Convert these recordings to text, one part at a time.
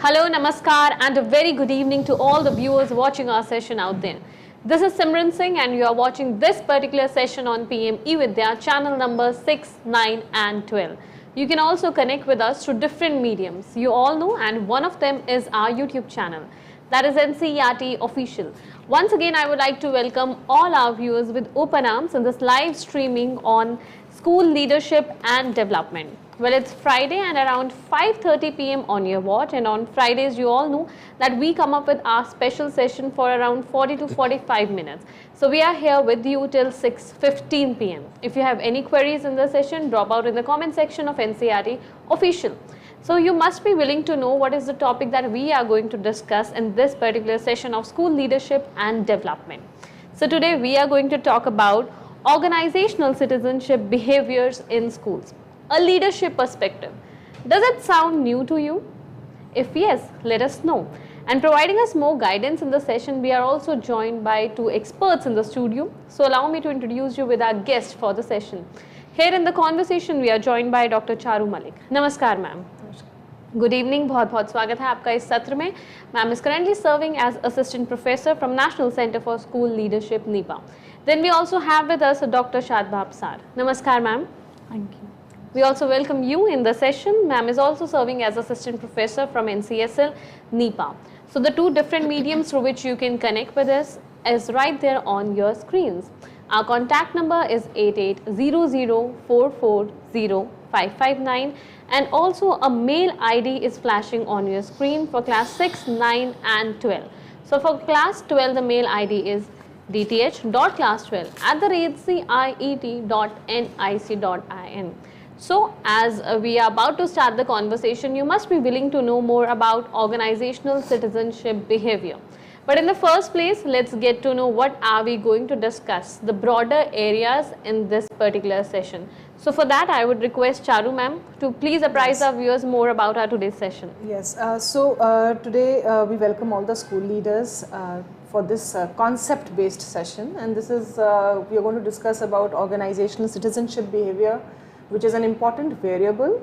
Hello, namaskar, and a very good evening to all the viewers watching our session out there. This is Simran Singh, and you are watching this particular session on PMeVIDYA channel number 6, 9, and 12. You can also connect with us through different mediums. You all know, and one of them is our YouTube channel. That is ncertofficial. Once again, I would like to welcome all our viewers with open arms in this live streaming on school leadership and development. Well, it's Friday and around 5:30 p.m. on your watch, and on Fridays you all know that we come up with our special session for around 40 to 45 minutes. So we are here with you till 6:15 p.m. If you have any queries in the session, drop out in the comment section of NCERT official. So you must be willing to know what is the topic that we are going to discuss in this particular session of school leadership and development. So today we are going to talk about organizational citizenship behaviors in schools. A leadership perspective. Does it sound new to you? If yes, let us know. And providing us more guidance in the session, we are also joined by two experts in the studio. So allow me to introduce you with our guest for the session. Here in the conversation, we are joined by Dr. Charu Malik. Namaskar, ma'am. Good evening. बहुत-बहुत स्वागत है आपका इस सत्र में. Ma'am is currently serving as assistant professor from National Center for School Leadership, NEPA. Then we also have with us Dr. Shadbha Sar. Namaskar, ma'am. Thank you. We also welcome you in the session. Ma'am is also serving as assistant professor from NCSL, NEPA. So the two different mediums through which you can connect with us is right there on your screens. Our contact number is 8800440559, and also a mail ID is flashing on your screen for class 6, 9 and 12. So for class 12, the mail ID is dth.class12@ciet.nic.in. So as we are about to start the conversation, you must be willing to know more about organizational citizenship behavior. But in the first place, let's get to know what are we going to discuss, the broader areas in this particular session. So for that, I would request Charu ma'am to please apprise our viewers more about our today's session. Yes, today we welcome all the school leaders for this concept-based session, and this is we are going to discuss about organizational citizenship behavior, which is an important variable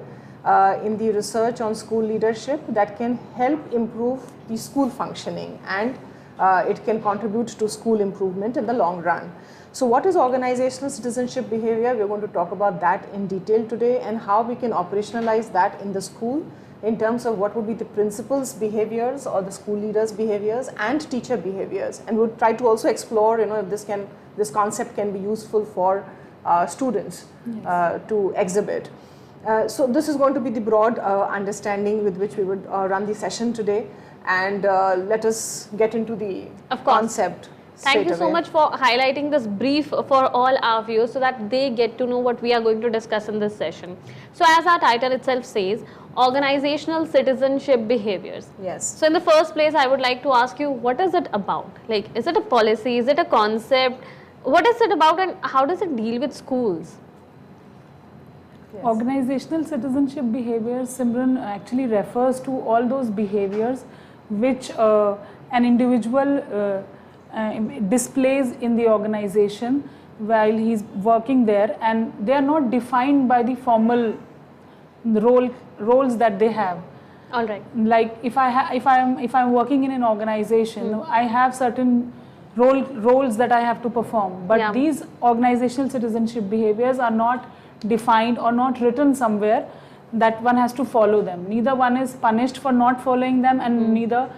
in the research on school leadership that can help improve the school functioning, and it can contribute to school improvement in the long run. So what is organizational citizenship behavior? We are going to talk about that in detail today, and how we can operationalize that in the school in terms of what would be the principals' behaviors or the school leaders' behaviors and teacher behaviors. And we'll try to also explore, if this concept can be useful for students to exhibit. So this is going to be the broad understanding with which we would run the session today, and let us get into the concept. Thank you so much for highlighting this brief for all our viewers so that they get to know what we are going to discuss in this session. So as our title itself says, organizational citizenship behaviors. Yes. So in the first place, I would like to ask you, what is it about? Like, is it a policy? Is it a concept? What is it about, and how does it deal with schools? Yes. Organizational citizenship behaviors, Simran, actually refers to all those behaviors which an individual displays in the organization while he's working there, and they are not defined by the formal roles that they have. All right. Like if I'm working in an organization, I have certain roles that I have to perform, but these organizational citizenship behaviors are not defined or not written somewhere that one has to follow them. Neither one is punished for not following them, and neither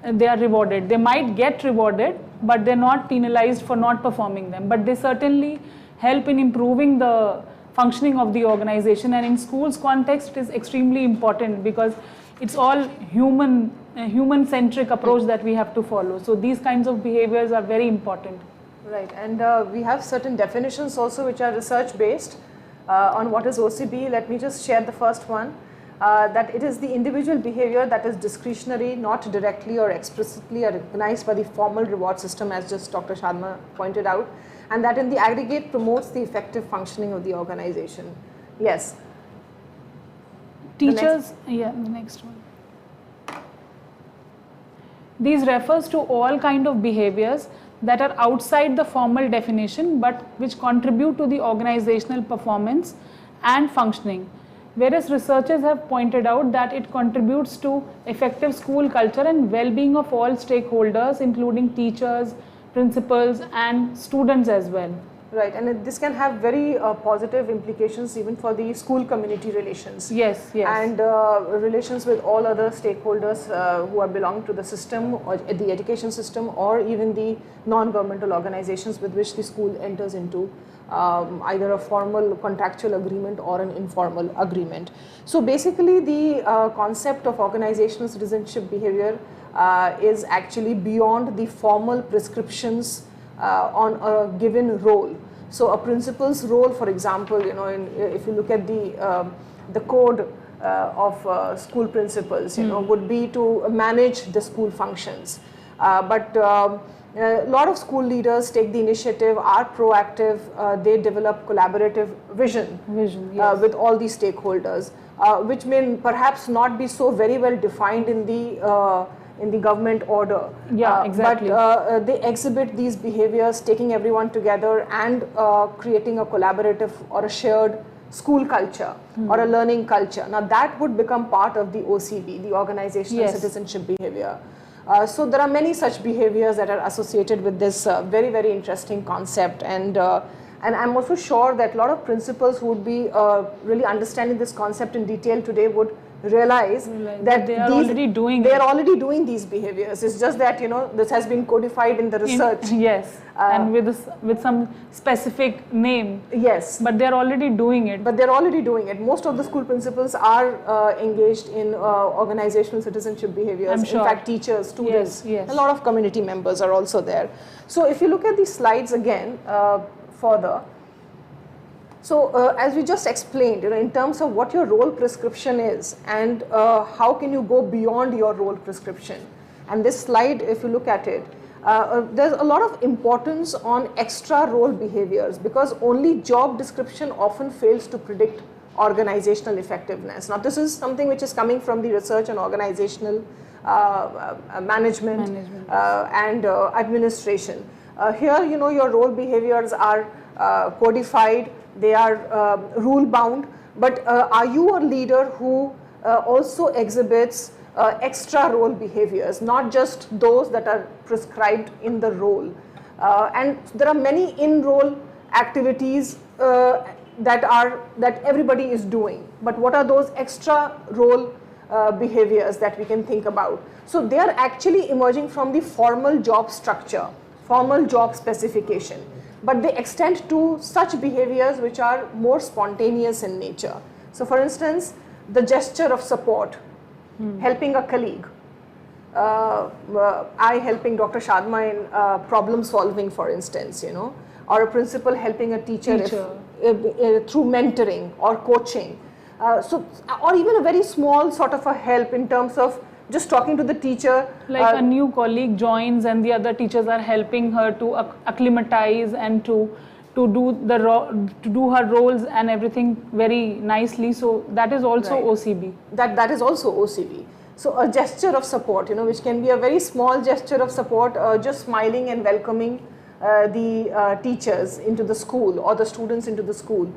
they are rewarded. They might get rewarded, but they're not penalized for not performing them. But they certainly help in improving the functioning of the organization, and in schools context it is extremely important because it's all human-centric approach that we have to follow. So these kinds of behaviors are very important. Right, and we have certain definitions also which are research-based on what is OCB. Let me just share the first one. That it is the individual behavior that is discretionary, not directly or explicitly recognized by the formal reward system, as just Dr. Shadbha pointed out, and that in the aggregate promotes the effective functioning of the organization. Yes. Teachers, the next one. These refers to all kind of behaviors that are outside the formal definition but which contribute to the organizational performance and functioning. various researchers have pointed out that it contributes to effective school culture and well-being of all stakeholders, including teachers, principals, and students as well. Right, and this can have very positive implications even for the school community relations. Yes, yes. And relations with all other stakeholders who are belong to the system, or the education system, or even the non-governmental organizations with which the school enters into either a formal contractual agreement or an informal agreement. So basically the concept of organizational citizenship behavior is actually beyond the formal prescriptions on a given role. So a principal's role, for example, if you look at the code of school principals, would be to manage the school functions. But a lot of school leaders take the initiative, are proactive, they develop collaborative vision Yes. with all the stakeholders, which may perhaps not be so very well defined in the government order. Yeah, exactly. But they exhibit these behaviors, taking everyone together and creating a collaborative or a shared school culture or a learning culture. Now that would become part of the OCB, the organizational Yes. citizenship behavior. So there are many such behaviors that are associated with this very, very interesting concept, and I'm also sure that a lot of principals who would be really understanding this concept in detail today would realize that they are already doing these behaviors. It's just that this has been codified in the research. Yes, and with some specific name. Yes, but they are already doing it. Most of the school principals are engaged in organizational citizenship behaviors. I'm sure. In fact, teachers, students, Yes. a lot of community members are also there. So if you look at these slides again further, so as we just explained, in terms of what your role prescription is and how can you go beyond your role prescription. And this slide, if you look at it, there's a lot of importance on extra role behaviors, because only job description often fails to predict organizational effectiveness. Now this is something which is coming from the research on organizational management. And administration. Here, your role behaviors are codified, they are rule bound, but are you a leader who also exhibits extra role behaviors, not just those that are prescribed in the role? And there are many in-role activities that everybody is doing, but what are those extra role behaviors that we can think about? So they are actually emerging from the formal job structure, formal job specification, but they extend to such behaviors which are more spontaneous in nature. So for instance, the gesture of support, helping a colleague, I helping Dr. Shadma in problem solving, for instance, or a principal helping a teacher. Through mentoring or coaching. Or even a very small sort of a help in terms of just talking to the teacher. Like a new colleague joins and the other teachers are helping her to acclimatize and to do her roles and everything very nicely. So that is also Right. OCB. That is also OCB. So a gesture of support, which can be a very small gesture of support, just smiling and welcoming the teachers into the school or the students into the school.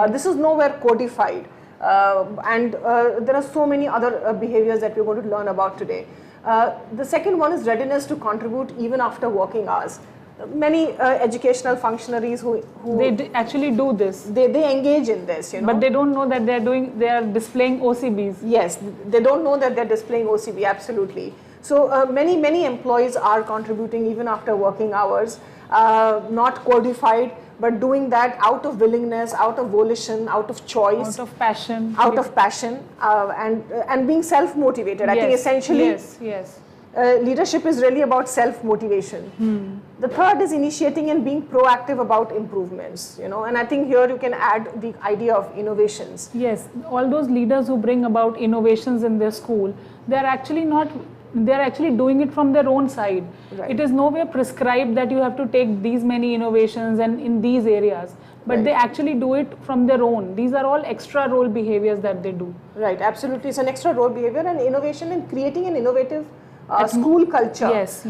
This is nowhere codified. And there are so many other behaviors that we're going to learn about today. The second one is readiness to contribute even after working hours. Many educational functionaries who They actually do this, they engage in this, but they don't know that they are displaying OCBs. Yes, they don't know that they're displaying OCB, absolutely. So many employees are contributing even after working hours, not codified, but doing that out of willingness, out of volition, out of choice, Out of passion. and being self-motivated. I think essentially Yes. leadership is really about self-motivation. The third is initiating and being proactive about improvements, and I think here you can add the idea of innovations. Yes, all those leaders who bring about innovations in their school, they are actually doing it from their own side. Right. It is nowhere prescribed that you have to take these many innovations and in these areas, but Right. they actually do it from their own. These are all extra role behaviors that they do. Right, absolutely. It's an extra role behavior and innovation and creating an innovative school culture yes,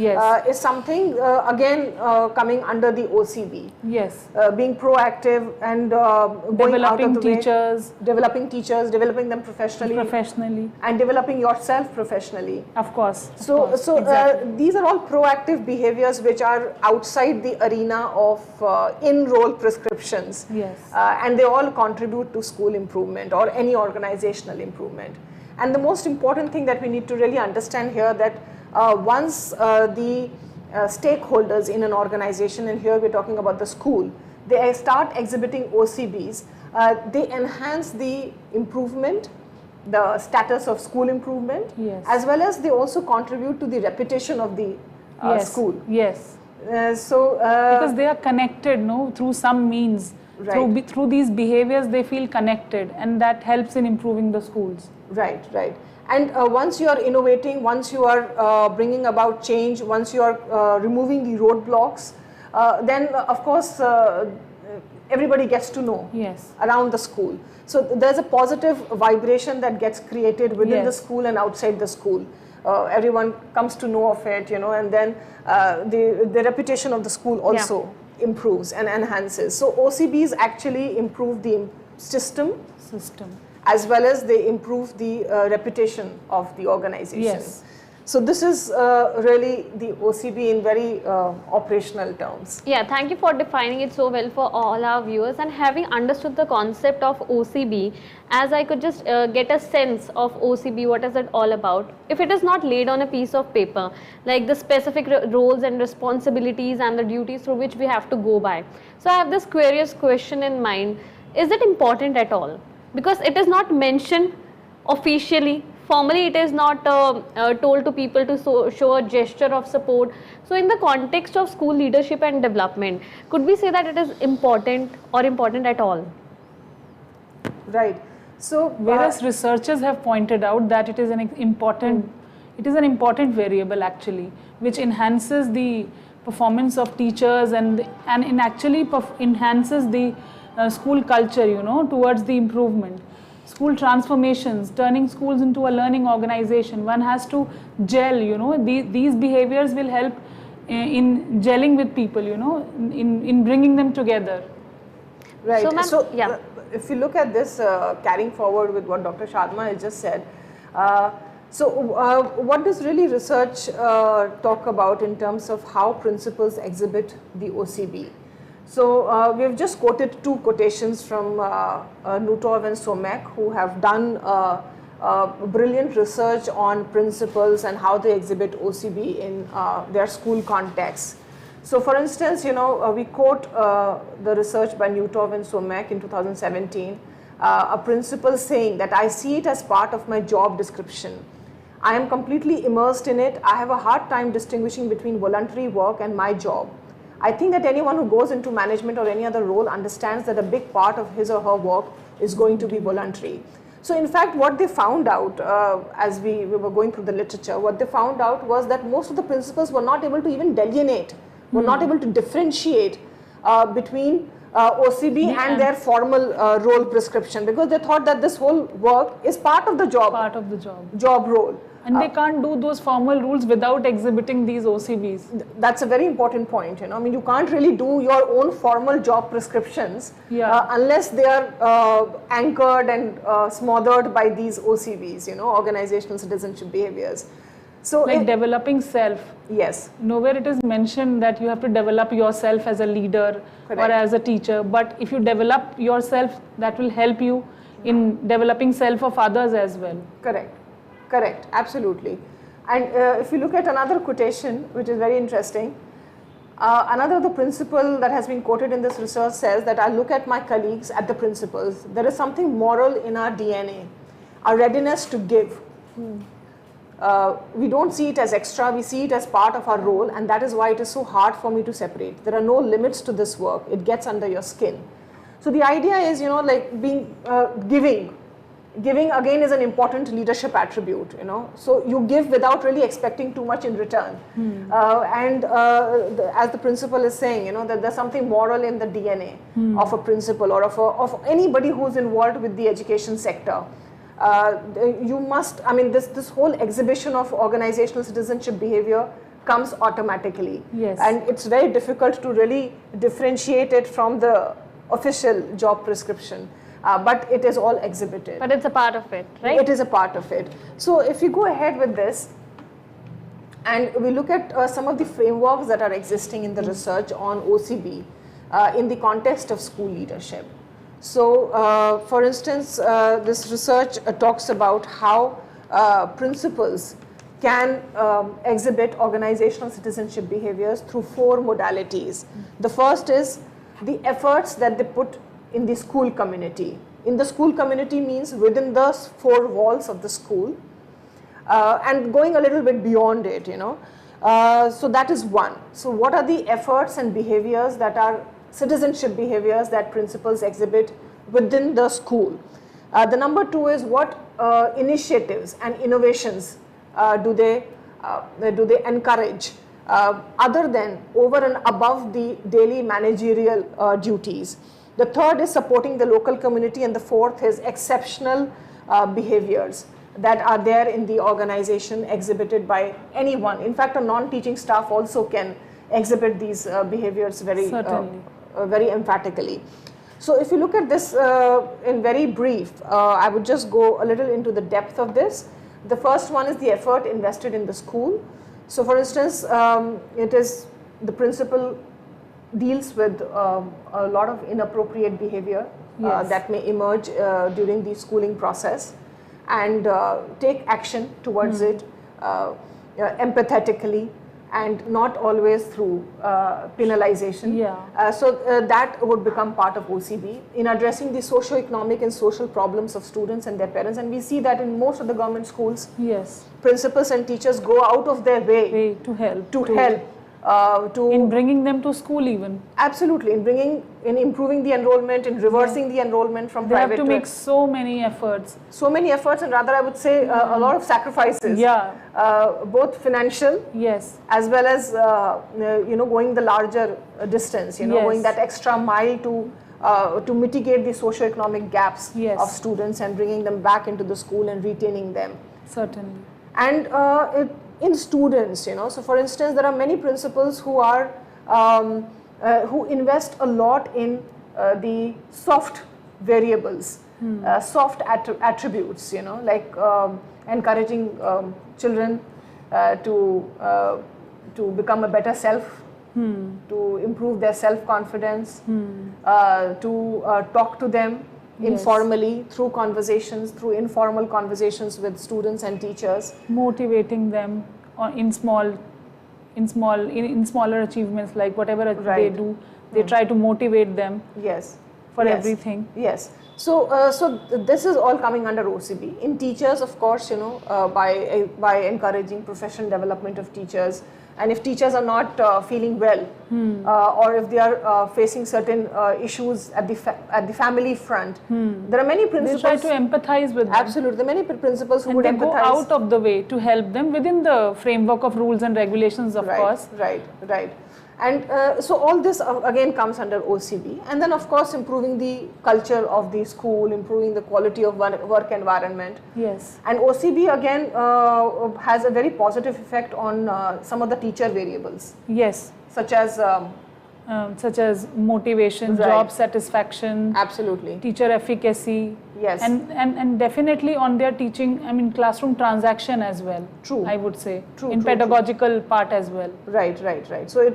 is something again coming under the OCB. Yes. Being proactive and going out of the teachers. way, developing teachers, developing them professionally, and developing yourself professionally. Of course. So exactly. These are all proactive behaviors which are outside the arena of in-role prescriptions. Yes. And they all contribute to school improvement or any organizational improvement. And the most important thing that we need to really understand here that once the stakeholders in an organization, and here we're talking about the school, they start exhibiting OCBs, they enhance the improvement, the status of school improvement, yes. as well as they also contribute to the reputation of the school. Yes. Because they are connected, no, through some means. Right. Through these behaviors, they feel connected, and that helps in improving the schools. Right, right. And once you are innovating, once you are bringing about change, once you are removing the roadblocks, then of course everybody gets to know around the school. So there's a positive vibration that gets created within the school and outside the school. Everyone comes to know of it, and then the reputation of the school also improves and enhances. So OCBs actually improve the system. As well as they improve the reputation of the organization. Yes. So this is really the OCB in very operational terms. Yeah, thank you for defining it so well for all our viewers, and having understood the concept of OCB, as I could just get a sense of OCB, what is it all about? If it is not laid on a piece of paper, like the specific roles and responsibilities and the duties through which we have to go by. So I have this curious question in mind, is it important at all? Because it is not mentioned officially, formally it is not told to people to show a gesture of support. So in the context of school leadership and development, could we say that it is important or important at all? Right. So whereas researchers have pointed out that it is an important, variable actually, which enhances the performance of teachers and it actually enhances the school culture, towards the improvement. School transformations, turning schools into a learning organization. One has to gel, these behaviors will help in gelling with people, in bringing them together. Right. So if you look at this, carrying forward with what Dr. Sharma has just said, what does really research talk about in terms of how principals exhibit the OCB? So we have just quoted two quotations from Nutov and Somek, who have done brilliant research on principals and how they exhibit OCB in their school context. So for instance, we quote the research by Nutov and Somek in 2017, a principal saying that I see it as part of my job description. I am completely immersed in it. I have a hard time distinguishing between voluntary work and my job. I think that anyone who goes into management or any other role understands that a big part of his or her work is going to be voluntary. So in fact, what they found out as we were going through the literature, what they found out was that most of the principals were not able to even delineate, were not able to differentiate between OCB and their formal role prescription, because they thought that this whole work is part of the job. Job role. And they can't do those formal rules without exhibiting these OCBs. That's a very important point. I mean, you can't really do your own formal job prescriptions unless they are anchored and smothered by these OCBs, organizational citizenship behaviors. So like developing self. Yes. Nowhere it is mentioned that you have to develop yourself as a leader or as a teacher. But if you develop yourself, that will help you in developing self of others as well. Correct, absolutely. And if you look at another quotation, which is very interesting, another of the principle that has been quoted in this research says that I look at my colleagues, at the principals, there is something moral in our DNA, our readiness to give. We don't see it as extra, we see it as part of our role, and that is why it is so hard for me to separate. There are no limits to this work, it gets under your skin. So the idea is, like being giving again is an important leadership attribute, so you give without really expecting too much in return. As the principal is saying, that there's something moral in the DNA of a principal or of anybody who's involved with the education sector. you must, I mean, this whole exhibition of organizational citizenship behavior comes automatically. Yes. And it's very difficult to really differentiate it from the official job prescription. But it is all exhibited. But it's a part of it, right? It is a part of it. So if you go ahead with this, and we look at some of the frameworks that are existing in the research on OCB in the context of school leadership. So, for instance, this research talks about how principals can exhibit organizational citizenship behaviors through 4 modalities. The first is the efforts that they put in the school community. In the school community means within the 4 walls of the school. And going a little bit beyond it, you know. So that is one. So what are the efforts and behaviors that are citizenship behaviors that principals exhibit within the school? The number 2 is what initiatives and innovations do they encourage other than over and above the daily managerial duties. The third is supporting the local community, and the fourth is exceptional behaviors that are there in the organization exhibited by anyone. In fact, a non-teaching staff also can exhibit these behaviors very emphatically. So if you look at this in very brief, I would just go a little into the depth of this. The first one is the effort invested in the school. So for instance, it is the principal deals with a lot of inappropriate behavior that may emerge during the schooling process, and take action towards it empathetically and not always through penalization. So that would become part of OCB in addressing the socio-economic and social problems of students and their parents. And we see that in most of the government schools, principals and teachers go out of their way to help. In bringing them to school even. Absolutely, in improving the enrollment, in reversing the enrollment from private. They have to make so many efforts. So many efforts, and rather I would say a lot of sacrifices. Both financial, as well as you know, going the larger distance. You know, going that extra mile to mitigate the socio-economic gaps of students and bringing them back into the school and retaining them. Certainly. And in students, you know, so for instance, there are many principals who are who invest a lot in the soft variables, soft attributes, you know, like encouraging children to become a better self, to improve their self-confidence, to talk to them informally through conversations, through informal conversations with students and teachers, motivating them in smaller achievements, like whatever they do, they try to motivate them for everything. So so this is all coming under OCB. In teachers, of course, you know, by encouraging professional development of teachers. And if teachers are not feeling well, or if they are facing certain issues at the family front, there are many principals. They try to empathize with them. Absolutely, there are many principals who would empathize. Go out of the way to help them within the framework of rules and regulations, of course. Right. And so all this again comes under OCB. And then of course improving the culture of the school, improving the quality of work environment. And OCB again has a very positive effect on some of the teacher variables. Such as motivation, job satisfaction, teacher efficacy, and definitely on their teaching, I mean classroom transaction as well. I would say pedagogical part as well. Right. So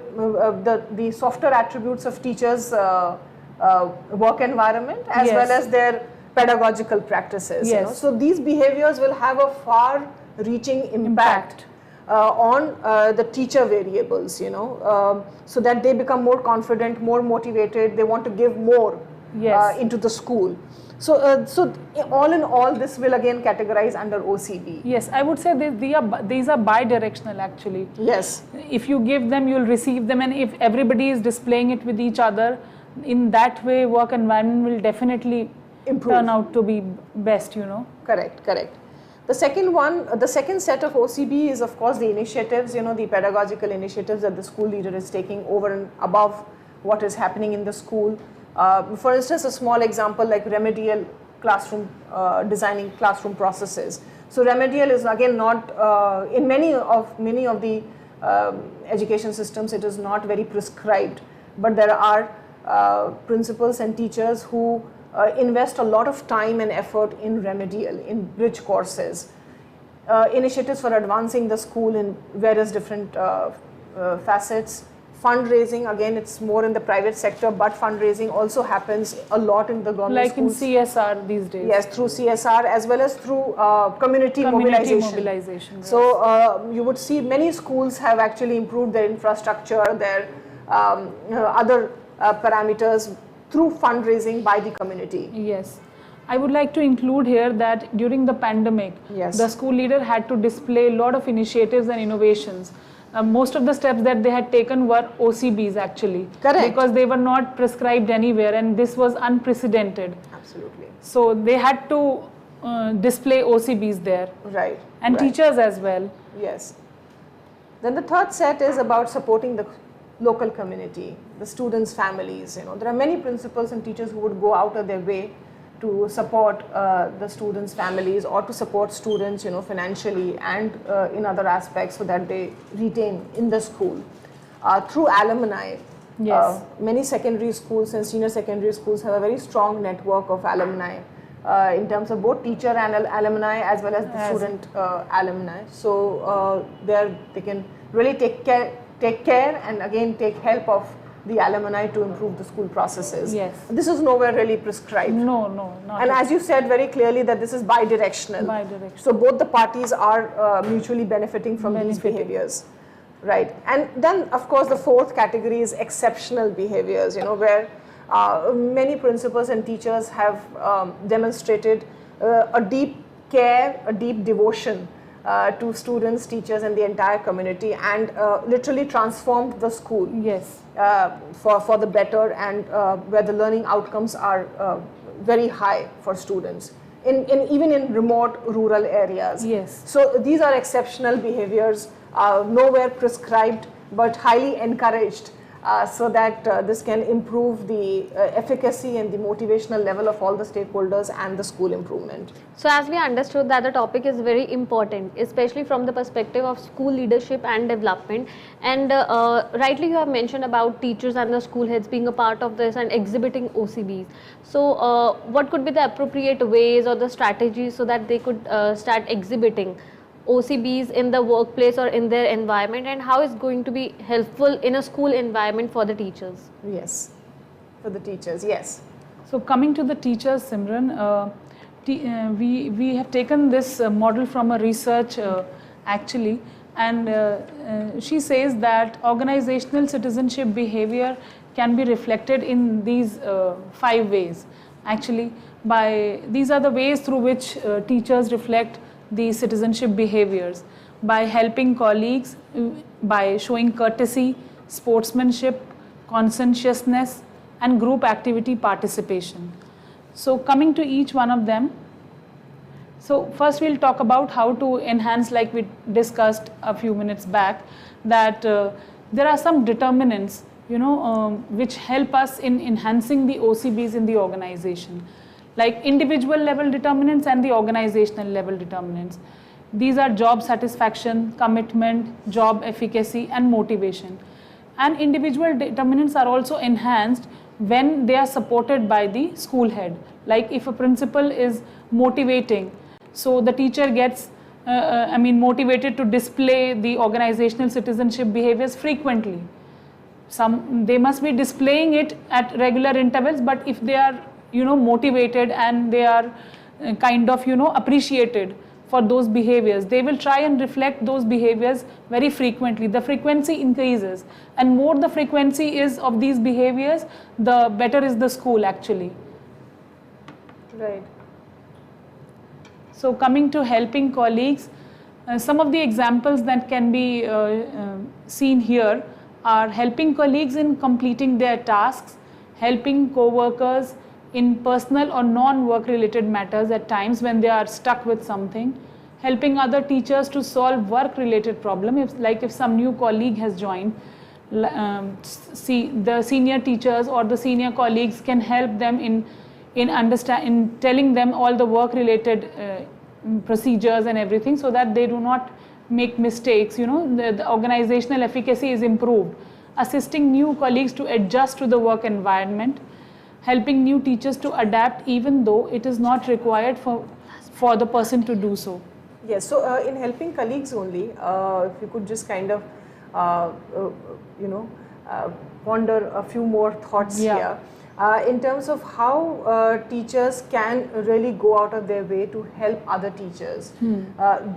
the softer attributes of teachers' work environment as well as their pedagogical practices. You know? So these behaviors will have a far-reaching impact on the teacher variables, you know, so that they become more confident, more motivated, they want to give more into the school. So, so all in all, this will again categorize under OCB. I would say these are bi-directional actually. If you give them, you'll receive them, and if everybody is displaying it with each other, in that way, work environment will definitely turn out to be best, you know. Correct. The second set of OCB is of course the initiatives, you know, the pedagogical initiatives that the school leader is taking over and above what is happening in the school. For instance, a small example like remedial classroom, designing classroom processes. So remedial is again not, in many of the education systems, it is not very prescribed, but there are principals and teachers who invest a lot of time and effort in remedial, in bridge courses, initiatives for advancing the school in various different facets. Fundraising, again, it's more in the private sector, but fundraising also happens a lot in the government schools. Like in CSR these days. Yes, through CSR as well as through community mobilization. Yes. So you would see many schools have actually improved their infrastructure, their other parameters through fundraising by the community. Yes. I would like to include here that during the pandemic, the school leader had to display a lot of initiatives and innovations. Most of the steps that they had taken were OCBs actually. Correct. Because they were not prescribed anywhere, and this was unprecedented. Absolutely. So they had to display OCBs there. Right. And teachers as well. Yes. Then the third set is about supporting the local community, the students' families. There are many principals and teachers who would go out of their way to support the students' families, or to support students, financially and in other aspects, so that they retain in the school. Through alumni, many secondary schools and senior secondary schools have a very strong network of alumni in terms of both teacher and alumni as well as the student alumni. So they can really take care and again take help of the alumni to improve the school processes. Yes. This is nowhere really prescribed. No, not. And as you said very clearly, that this is bidirectional. So both the parties are mutually benefiting from these behaviors. Right. And then, of course, the fourth category is exceptional behaviors, where many principals and teachers have demonstrated a deep care, a deep devotion to students, teachers, and the entire community, and literally transformed the school. Yes. For the better, and where the learning outcomes are very high for students, even in remote rural areas. Yes. So these are exceptional behaviors, nowhere prescribed, but highly encouraged, so that this can improve the efficacy and the motivational level of all the stakeholders and the school improvement. So as we understood that the topic is very important, especially from the perspective of school leadership and development, and rightly you have mentioned about teachers and the school heads being a part of this and exhibiting OCBs. So what could be the appropriate ways or the strategies so that they could start exhibiting OCBs in the workplace or in their environment, and how is going to be helpful in a school environment for the teachers? Yes, for the teachers, yes. So coming to the teachers, Simran, we have taken this model from a research actually, and she says that organizational citizenship behavior can be reflected in these 5 ways. Actually, these are the ways through which teachers reflect the citizenship behaviors: by helping colleagues, by showing courtesy, sportsmanship, conscientiousness, and group activity participation. So coming to each one of them, so first we'll talk about how to enhance, like we discussed a few minutes back, that there are some determinants, which help us in enhancing the OCBs in the organization, like individual level determinants and the organizational level determinants. These are job satisfaction, commitment, job efficacy, and motivation. And individual determinants are also enhanced when they are supported by the school head. Like if a principal is motivating, so the teacher gets motivated to display the organizational citizenship behaviors frequently. They must be displaying it at regular intervals, but if they are motivated and they are appreciated for those behaviors, they will try and reflect those behaviors very frequently. The frequency increases, and more the frequency is of these behaviors, the better is the school actually. Right. So coming to helping colleagues, some of the examples that can be seen here are helping colleagues in completing their tasks, helping co-workers in personal or non-work related matters at times when they are stuck with something, helping other teachers to solve work related problems, like if some new colleague has joined, the senior teachers or the senior colleagues can help them in in telling them all the work related procedures and everything, so that they do not make mistakes. You know, the organizational efficacy is improved, assisting new colleagues to adjust to the work environment, helping new teachers to adapt even though it is not required for the person to do so. Yes, so in helping colleagues only, if you could just kind of ponder a few more thoughts here. In terms of how teachers can really go out of their way to help other teachers.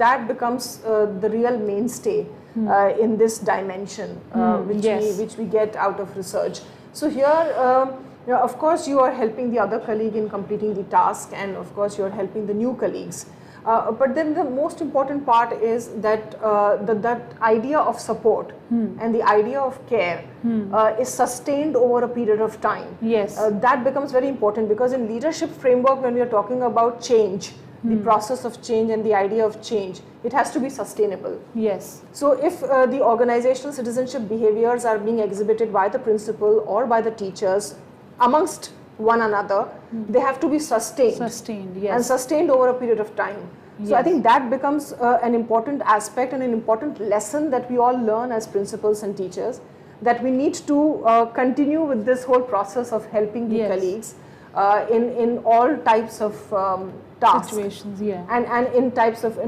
That becomes the real mainstay in this dimension, which we get out of research. So here, of course, you are helping the other colleague in completing the task, and of course, you are helping the new colleagues. But then the most important part is that that idea of support and the idea of care is sustained over a period of time. Yes. That becomes very important, because in leadership framework, when we are talking about change, the process of change and the idea of change, it has to be sustainable. Yes. So if the organizational citizenship behaviors are being exhibited by the principal or by the teachers amongst one another, they have to be sustained. Sustained, yes. And sustained over a period of time. So I think that becomes an important aspect and an important lesson that we all learn as principals and teachers, that we need to continue with this whole process of helping the colleagues in all types of tasks. Situations, and in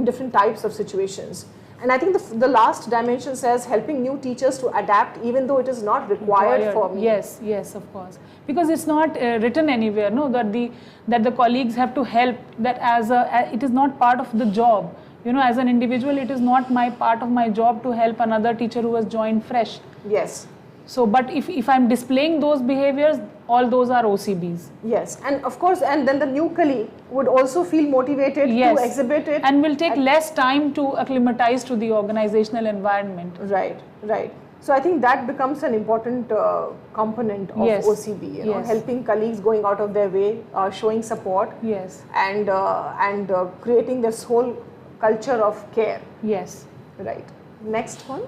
different types of situations. And I think the last dimension says helping new teachers to adapt even though it is not required for me. Yes, yes, of course. Because it's not written anywhere, no, that the colleagues have to help, that it is not part of the job. You know, as an individual, it is not part of my job to help another teacher who has joined fresh. Yes. So, but if I'm displaying those behaviors, all those are OCBs. Yes, and of course, and then the new colleague would also feel motivated to exhibit it. And will take less time to acclimatize to the organizational environment. Right, right. So I think that becomes an important component of OCB, you know, helping colleagues going out of their way, showing support, and creating this whole culture of care. Yes. Right. Next one.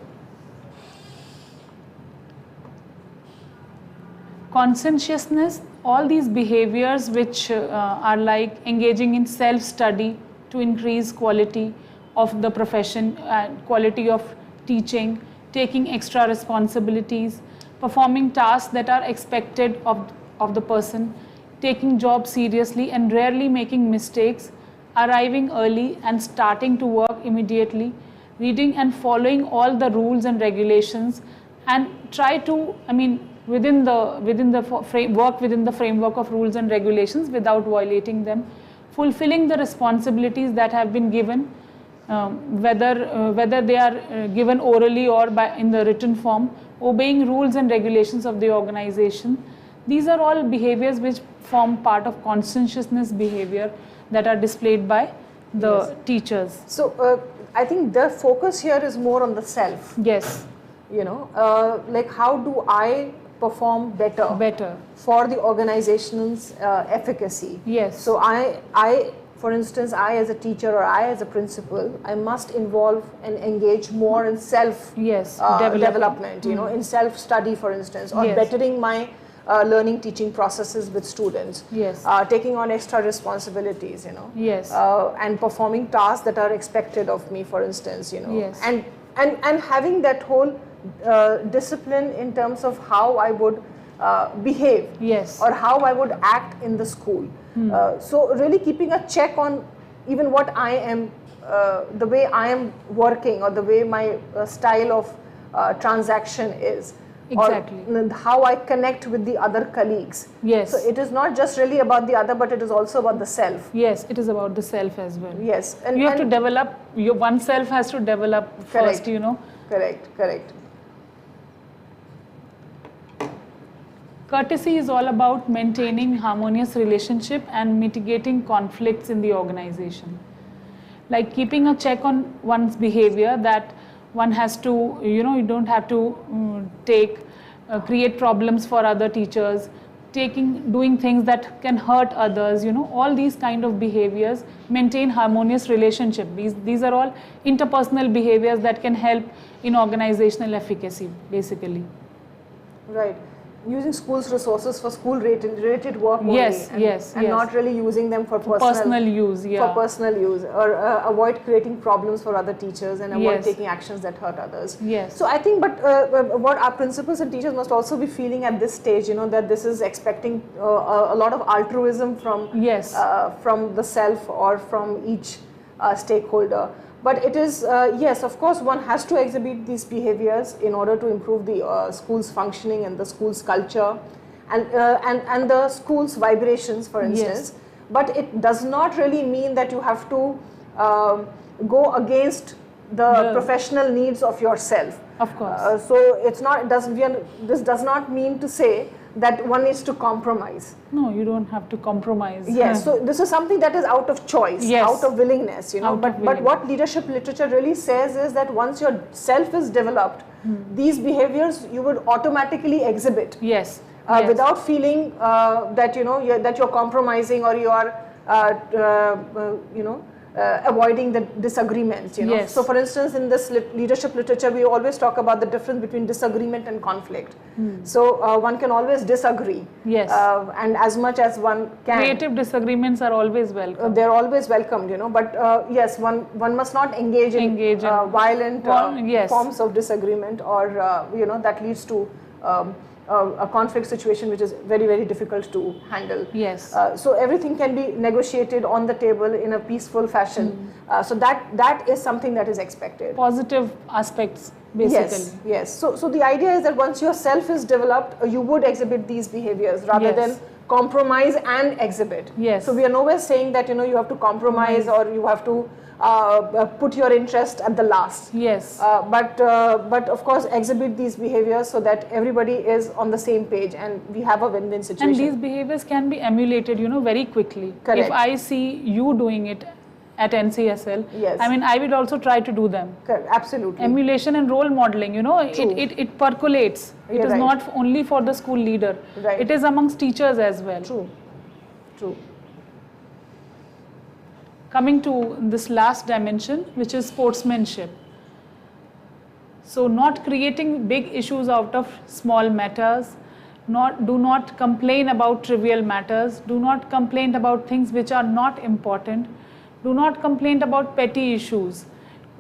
Conscientiousness, all these behaviors which are like engaging in self-study to increase quality of the profession, quality of teaching, taking extra responsibilities, performing tasks that are expected of the person, taking jobs seriously and rarely making mistakes, arriving early and starting to work immediately, reading and following all the rules and regulations, and try to, within the framework of rules and regulations without violating them, fulfilling the responsibilities that have been given, whether they are given orally or in the written form, obeying rules and regulations of the organization. These are all behaviors which form part of conscientiousness behavior that are displayed by the teachers. So I think the focus here is more on the self. Yes. You know, like how do I perform better for the organization's efficacy. Yes. So I, for instance, I as a teacher or I as a principal, I must involve and engage more in self development, you know, in self-study, for instance, or bettering my learning teaching processes with students. Yes. Taking on extra responsibilities, you know. Yes. And performing tasks that are expected of me, for instance, you know. Yes. And having that whole discipline in terms of how I would behave, or how I would act in the school. So really keeping a check on even what I am, the way I am working, or the way my style of transaction is. Exactly. Or how I connect with the other colleagues. Yes. So it is not just really about the other, but it is also about the self. Yes, it is about the self as well. Yes. And you have to develop, oneself has to develop first, you know. Correct. Courtesy is all about maintaining harmonious relationship and mitigating conflicts in the organization. Like keeping a check on one's behavior, that one has to, you know, you don't have to create problems for other teachers, doing things that can hurt others, you know, all these kind of behaviors, maintain harmonious relationship. These are all interpersonal behaviors that can help in organizational efficacy, basically. Right. using school's resources for school related work only, Yes, and, yes, and yes. not really using them for Personal use, yeah. for personal use, or avoid creating problems for other teachers and avoid Yes. taking actions that hurt others. Yes. So I think, but what our principals and teachers must also be feeling at this stage, that this is expecting a lot of altruism from Yes. from the self or from each stakeholder. But it is, yes, of course, one has to exhibit these behaviors in order to improve the school's functioning and the school's culture and the school's vibrations, for instance. Yes. But it does not really mean that you have to go against the professional needs of yourself. Of course. So it's not, this does not mean to say that one needs to compromise. No, you don't have to compromise. Yes, so this is something that is out of choice, Yes. out of willingness, But willingness. what leadership literature really says is that once your self is developed, these behaviors you would automatically exhibit. Yes. Yes. Without feeling that that you're compromising or you are avoiding the disagreements. Yes. So, for instance, in this leadership literature, we always talk about the difference between disagreement and conflict. So one can always disagree. Yes. And as much as one can. Creative disagreements are always welcome. They're always welcomed, But yes, one must not engage in violent yes. forms of disagreement, or that leads to a conflict situation which is very, very difficult to handle. Yes. So everything can be negotiated on the table in a peaceful fashion. So that is something that is expected. Positive aspects, basically. Yes, yes. So the idea is that once your self is developed, you would exhibit these behaviors rather Yes. than compromise and exhibit. Yes. So we are nowhere saying that you have to compromise or you have to put your interest at the last. Yes. But of course exhibit these behaviors so that everybody is on the same page and we have a win-win situation. And these behaviors can be emulated, very quickly. Correct. If I see you doing it at NCSL, Yes. I mean, I will also try to do them. Correct. Absolutely. Emulation and role modeling, True. it percolates. It You're is right. not only for the school leader. Right. It is amongst teachers as well. True. True. Coming to this last dimension, which is sportsmanship. So not creating big issues out of small matters. Do not complain about trivial matters. Do not complain about things which are not important. Do not complain about petty issues.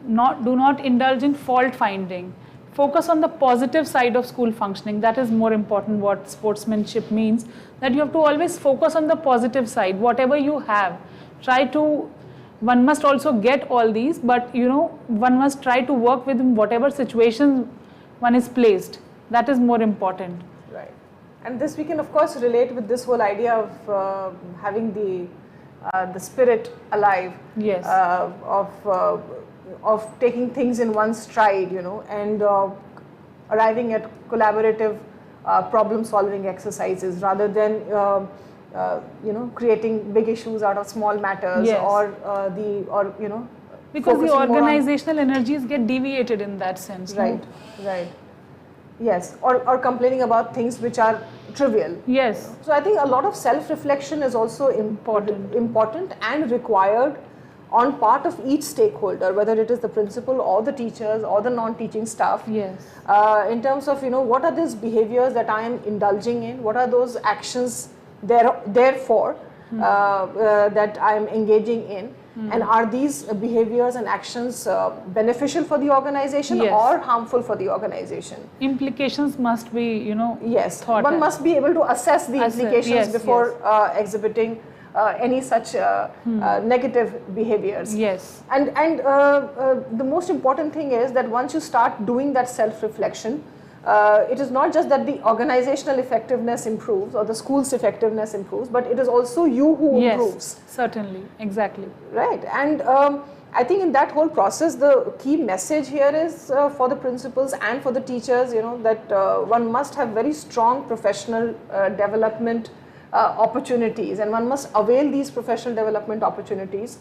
Do not indulge in fault finding. Focus on the positive side of school functioning. That is more important. What sportsmanship means, that you have to always focus on the positive side. Whatever you have, one must also get all these, but one must try to work within whatever situation one is placed. That is more important. Right. And this we can of course relate with this whole idea of having the spirit alive. Yes. Of taking things in one stride, and arriving at collaborative problem-solving exercises rather than creating big issues out of small matters. Yes. Because the organizational energies get deviated in that sense. Right. No? Right. Yes. Or complaining about things which are trivial. Yes. So I think a lot of self-reflection is also important and required on part of each stakeholder, whether it is the principal or the teachers or the non-teaching staff. Yes. In terms of what are these behaviors that I am indulging in, what are those actions therefore that I am engaging in, and are these behaviors and actions beneficial for the organization Yes. or harmful for the organization? Implications must be, Yes, thought one at. must be able to assess the implications yes, before exhibiting any such negative behaviors. Yes. And the most important thing is that once you start doing that self-reflection, it is not just that the organizational effectiveness improves or the school's effectiveness improves, but it is also you who improves. Yes, certainly, exactly. Right, and I think in that whole process, the key message here is for the principals and for the teachers, that one must have very strong professional development opportunities, and one must avail these professional development opportunities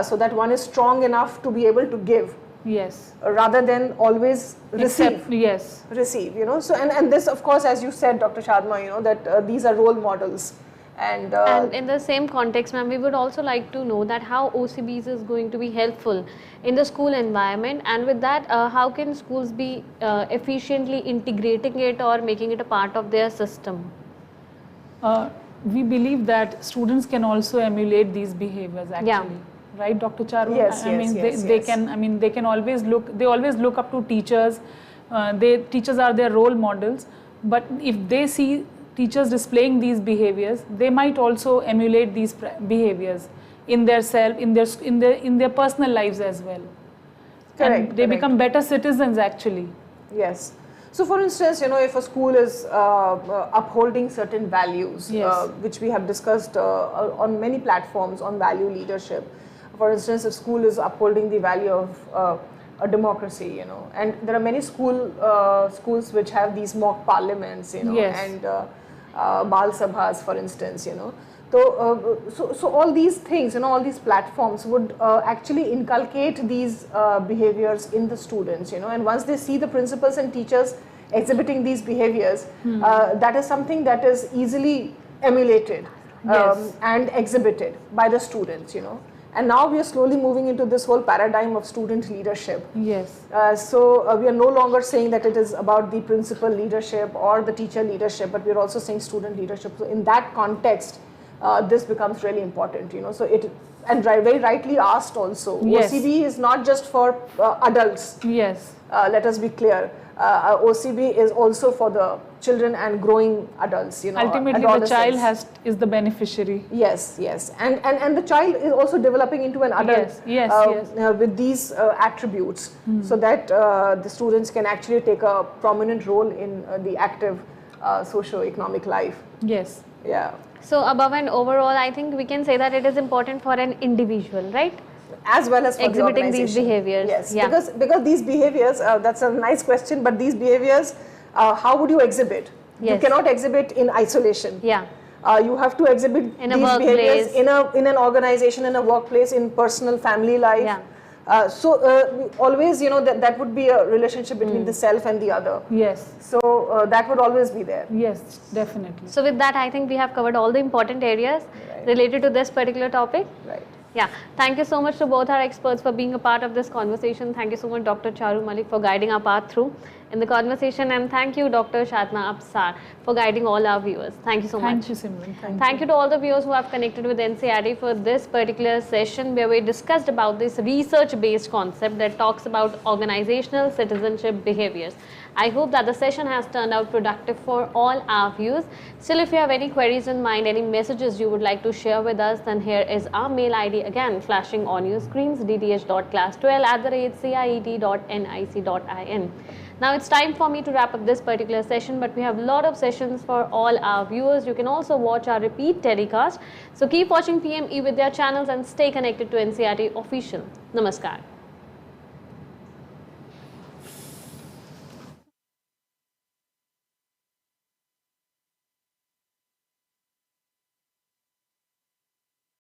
so that one is strong enough to be able to give. Yes. Rather than always receive. Yes. Receive, So and this, of course, as you said, Dr. Shadma, that these are role models, And in the same context, ma'am, we would also like to know that how OCBs is going to be helpful in the school environment, and with that, how can schools be efficiently integrating it or making it a part of their system? We believe that students can also emulate these behaviors actually. Right, Dr. Charu? Yes, I mean, yes, they yes. can. I mean, they can always look. They always look up to teachers. Teachers are their role models. But if they see teachers displaying these behaviors, they might also emulate these behaviors in their self, in their personal lives as well. Correct. And they become better citizens actually. Yes. So, for instance, if a school is upholding certain values, Yes. which we have discussed on many platforms on value leadership. For instance, if school is upholding the value of a democracy, and there are many schools which have these mock parliaments, Yes. and Bal Sabhas, for instance, So all these things, all these platforms would actually inculcate these behaviors in the students, and once they see the principals and teachers exhibiting these behaviors, that is something that is easily emulated Yes. and exhibited by the students, And now we are slowly moving into this whole paradigm of student leadership. Yes. So we are no longer saying that it is about the principal leadership or the teacher leadership, but we are also saying student leadership. So in that context, this becomes really important, So it, and very rightly asked also, Yes. OCB is not just for adults. Yes. Let us be clear. OCB is also for the children and growing adults, Ultimately, the child is the beneficiary. Yes, yes, and the child is also developing into an adult. Yes, yes. With these attributes, so that the students can actually take a prominent role in the active socio-economic life. Yes. Yeah. So above and overall, I think we can say that it is important for an individual, right? As well as for Exhibiting the these organization. behaviors. Yes, Yeah. because these behaviors, that's a nice question, but these behaviors, how would you exhibit? You Yes. cannot exhibit in isolation. Yeah. You have to exhibit In a these behaviors workplace. in an organization, in a workplace, in personal family life. Yeah. Always, that would be a relationship between the self and the other. Yes. So that would always be there. Yes, definitely. So with that, I think we have covered all the important areas Right. related to this particular topic. Right. Yeah, thank you so much to both our experts for being a part of this conversation. Thank you so much, Dr. Charu Malik, for guiding our path through in the conversation, and thank you, Dr. Shatna Apsar, for guiding all our viewers. Thank you so much. Thank you, Simran. Thank you to all the viewers who have connected with NCRT for this particular session where we discussed about this research-based concept that talks about organizational citizenship behaviors. I hope that the session has turned out productive for all our viewers. Still, if you have any queries in mind, any messages you would like to share with us, then here is our mail ID again flashing on your screens, dth.class12@ciet.nic.in. Now it's time for me to wrap up this particular session, but we have a lot of sessions for all our viewers. You can also watch our repeat telecast. So keep watching PM eVidya channels and stay connected to NCRT Official. Namaskar.